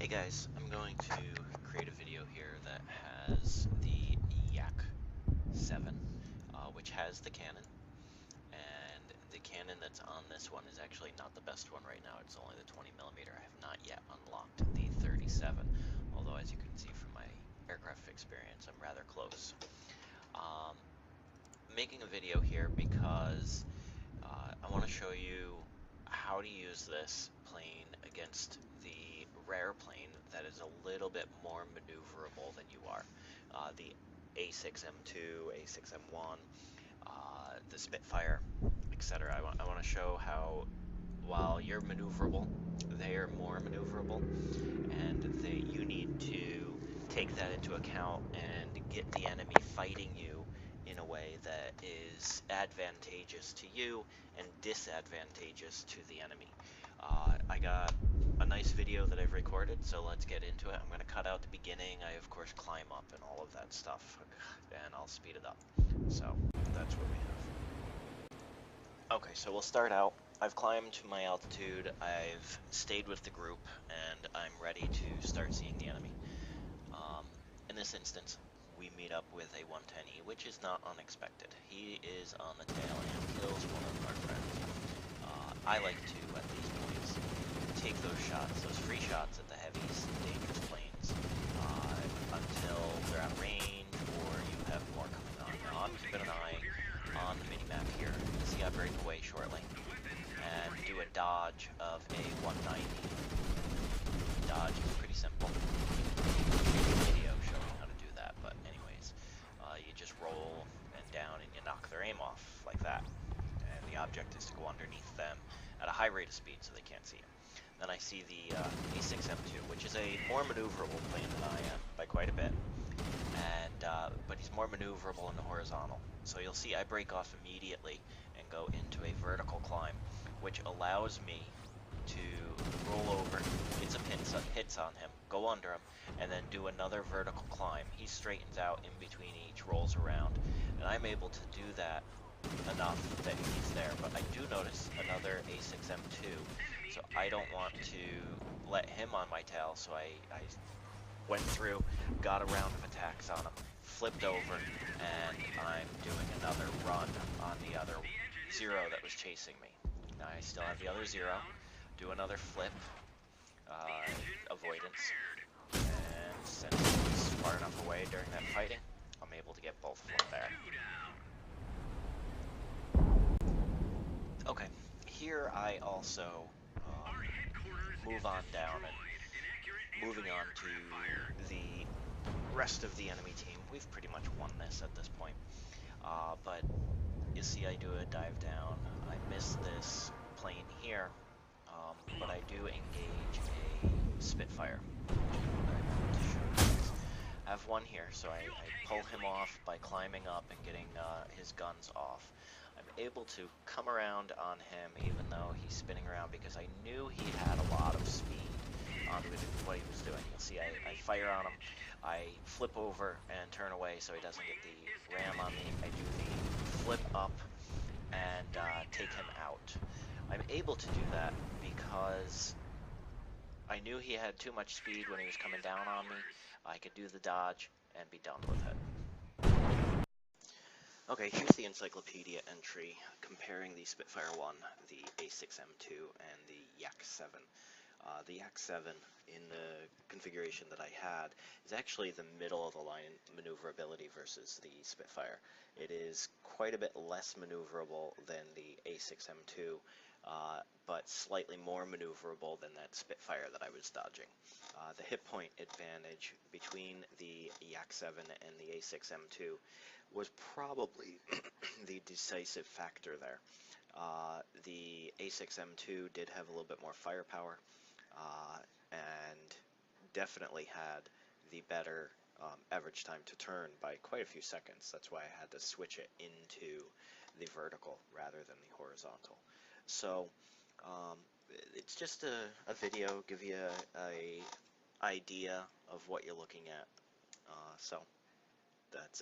Hey guys, I'm going to create a video here that has the Yak 7, which has the cannon, and the cannon that's on this one is actually not the best one right now. It's only the 20mm. I have not yet unlocked the 37, although as you can see from my aircraft experience, I'm rather close. Making a video here because I want to show you how to use this plane against the rare plane that is a little bit more maneuverable than you are. The A6M2, A6M1, the Spitfire, etc. I want to show how while you're maneuverable, they are more maneuverable, and you need to take that into account and get the enemy fighting you in a way that is advantageous to you and disadvantageous to the enemy. I got a nice video that I've recorded, so let's get into it. I'm going to cut out the beginning. I, of course, climb up and all of that stuff, and I'll speed it up. So that's what we have. Okay, so we'll start out. I've climbed to my altitude, I've stayed with the group, and I'm ready to start seeing the enemy. In this instance, we meet up with a 110E, which is not unexpected. He is on the tail and kills one of our friends. I like to, at these points, take those shots, those free shots at the heavies, dangerous planes, until they're out of range or you have more coming on. Now, I'm keeping an eye on the mini-map here. You see I break away shortly and do a dodge of a 190. Dodge is pretty simple. Video showing how to do that, but anyways, you just roll and down and you knock their aim off like that. And the object is to go underneath them at a high rate of speed so they can't see you. Then I see the A6M2, which is a more maneuverable plane than I am by quite a bit, and but he's more maneuverable in the horizontal. So you'll see I break off immediately and go into a vertical climb, which allows me to roll over, get some hits on him, go under him, and then do another vertical climb. He straightens out in between each, rolls around, and I'm able to do that enough that he's there. But I do notice another A6M2, so I don't want to let him on my tail, so I went through, got a round of attacks on him, flipped over, and I'm doing another run on the other Zero that was chasing me. Now I still have the other Zero, do another flip, avoidance, and since he was far enough away during that fighting, I'm able to get both of them there. Okay, here I also move on down and moving on to the rest of the enemy team. We've pretty much won this at this point, but you see I do a dive down. I miss this plane here, but I do engage a Spitfire. I have one here, so I pull him off by climbing up and getting his guns off. I'm able to come around on him even though he's spinning around because I knew he had a lot of speed on what he was doing. You'll see I fire on him, I flip over and turn away so he doesn't get the ram on me. I do the flip up and take him out. I'm able to do that because I knew he had too much speed when he was coming down on me. I could do the dodge and be done with it. Okay, here's the encyclopedia entry comparing the Spitfire 1, the A6M2, and the Yak 7. The Yak 7, in the configuration that I had, is actually the middle of the line maneuverability versus the Spitfire. It is quite a bit less maneuverable than the A6M2, but slightly more maneuverable than that Spitfire that I was dodging. The hit point advantage between the Yak 7 and the A6M2 was probably the decisive factor there. The A6M2 did have a little bit more firepower, and definitely had the better average time to turn by quite a few seconds. That's why I had to switch it into the vertical rather than the horizontal. So it's just a video, give you a idea of what you're looking at. So that's it.